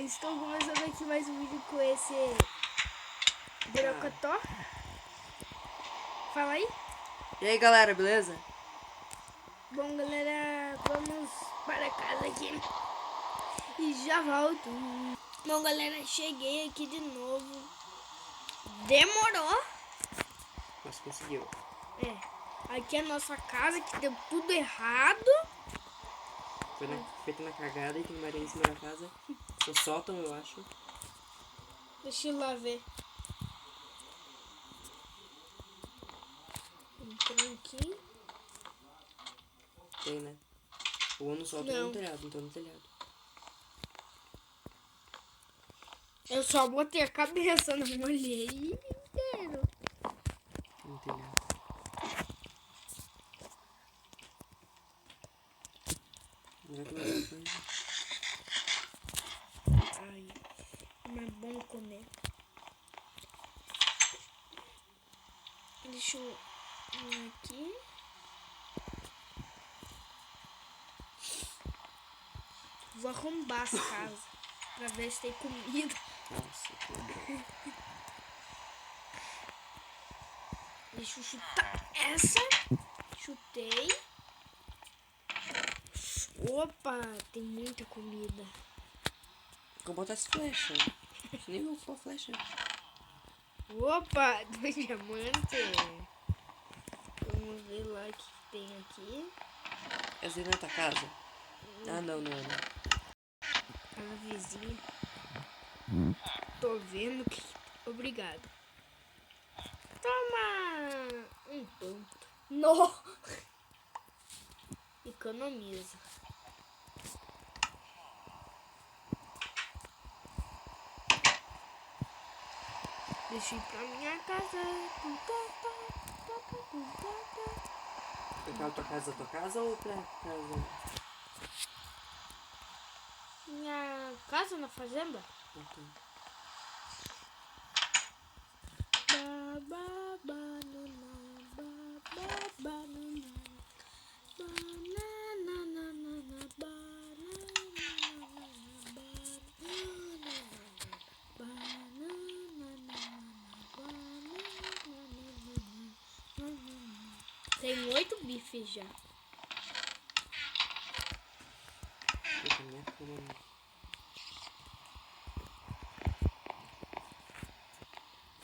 estou começando aqui mais um vídeo com esse Brocotó. Fala aí. E aí galera, beleza? Bom galera, vamos para casa aqui e já volto. Bom galera, cheguei aqui de novo. Demorou. Mas conseguiu. Aqui é a nossa casa que deu tudo errado. Foi feita na cagada e tem uma areia em cima da casa. No sótão, eu acho. Deixa eu lá ver. Entrando aqui. Tem, né? Ou no sótão ou Não. no telhado, então no telhado. Eu só botei a cabeça, não molhei inteiro. No telhado. Não vai comer coisa. Ai, não é bom comer. Deixa eu ir aqui. Vou arrombar as casas pra ver se tem comida. Nossa, que bom. Deixa eu chutar essa. Chutei. Opa, tem muita comida. Vou botar as flechas. Você nem viu pôr flecha. Opa, 2 diamantes. Vamos ver lá o que tem aqui. Essa aí não é tua casa? Ah, não. A vizinha. Tô vendo que... Obrigado. Toma! Um ponto. No! Economiza. Deixa eu ir pra minha casa. Aquela tua casa ou outra casa? Minha casa na fazenda? Ok. Tem 8 bifes já. Deixa a minha cama.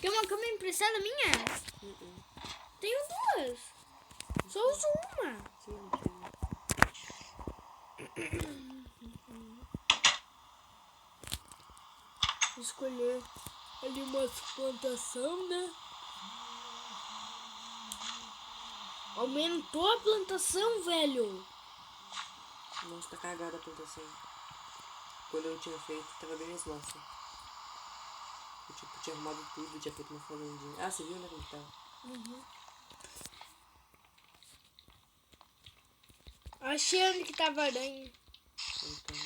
Tem uma cama emprestada minha? Tenho 2. Só uso uma. Sim. Escolher ali umas plantação, né? Aumentou a plantação, velho. Nossa, tá cagada a plantação. Quando eu tinha feito, tava bem mais massa. Eu tinha arrumado tudo, tinha feito uma fazendinha. Ah, você viu, né, como que tava? Achei onde que tava a aranha. Então...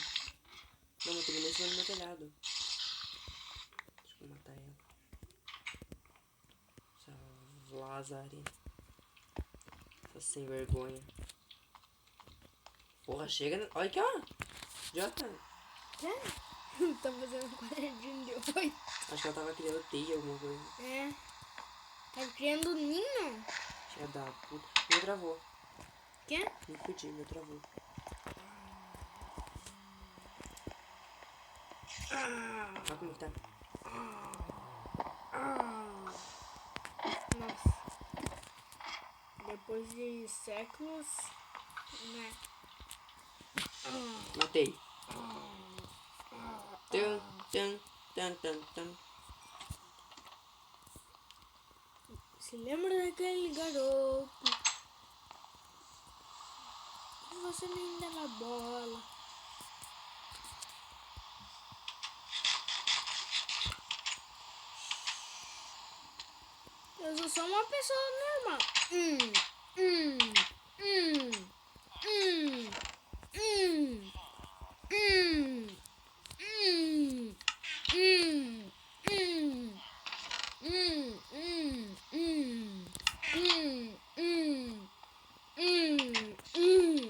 Não, mas tem uma em cima do meu telhado. Deixa eu matar ela. Essa Lazarina. Essa sem vergonha. Porra, chega. Olha aqui, ó. Jota. Tá fazendo um quadradinho de 8. Acho que ela tava criando teia, alguma coisa. É. Tá criando ninho. Filha da puta. Meu travou. Quê? Me fudi, meu travou. Olha como que tá. Nossa. Depois de séculos, né? Matei. Tum. Se lembra daquele garoto que você nem dava bola? Eu sou só uma pessoa normal.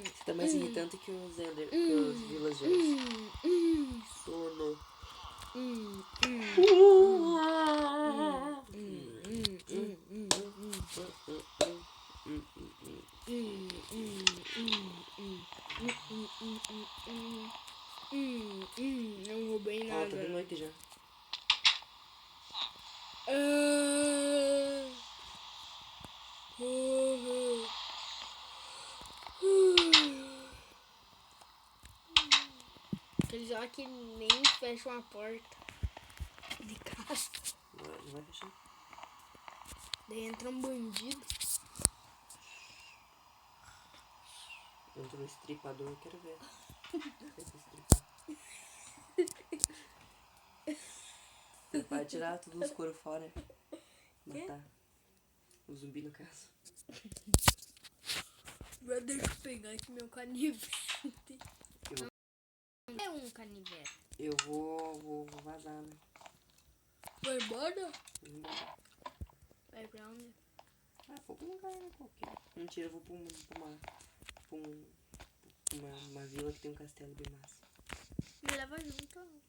Você tá mais irritante que os villagers. Sono. Não roubei Ó, nada. tá de noite já. Aqueles lá que nem fecham a porta de casa. Não vai fechar. Daí entra um bandido. Entrou no estripador, eu quero ver. Estripar. Estripar, tirar todos os couro fora. Matar. O zumbi no caso. Deixa eu pegar aqui meu canivete. Eu, É um canivete. eu vou vazar, né? Vai embora? Vou embora. Vai pra onde? Ah, vou pra um lugar qualquer. Mentira, eu vou pra uma vila que tem um castelo bem massa. Me leva junto. Não.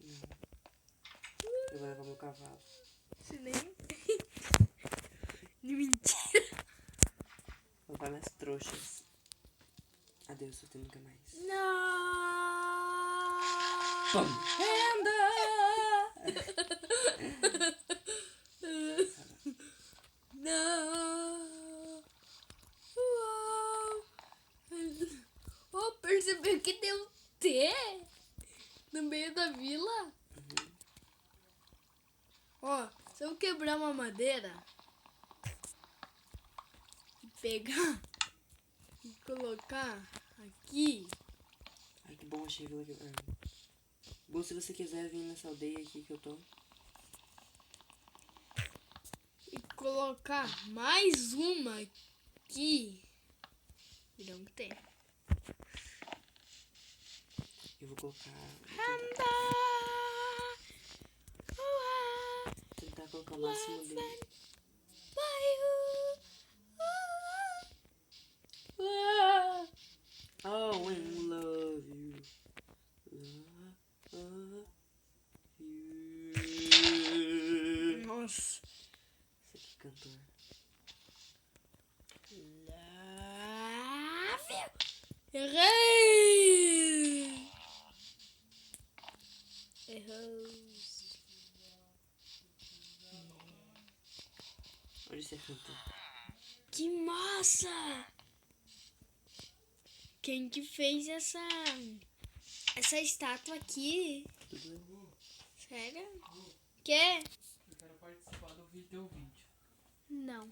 Eu vou levar meu cavalo. Se nem... Mentira. Vou levar minhas trouxas. Adeus, você nunca mais. Não! Renda! Não! Uau! Oh, percebeu que deu T no meio da vila? Ó, se eu quebrar uma madeira e pegar e colocar aqui, Ai, que bom, achei vila quebrada. Bom, se você quiser vir nessa aldeia aqui que eu tô. e colocar mais uma aqui, não tem. Eu vou colocar. Tentar colocar o máximo dele. Oh, and love you. Love you. Nossa. Esse aqui, cantor. Errei! Errou. Onde você cantou? Que massa! Quem que fez essa estátua aqui? Tudo levou. Sério? Quê? Eu quero participar do vídeo. Não.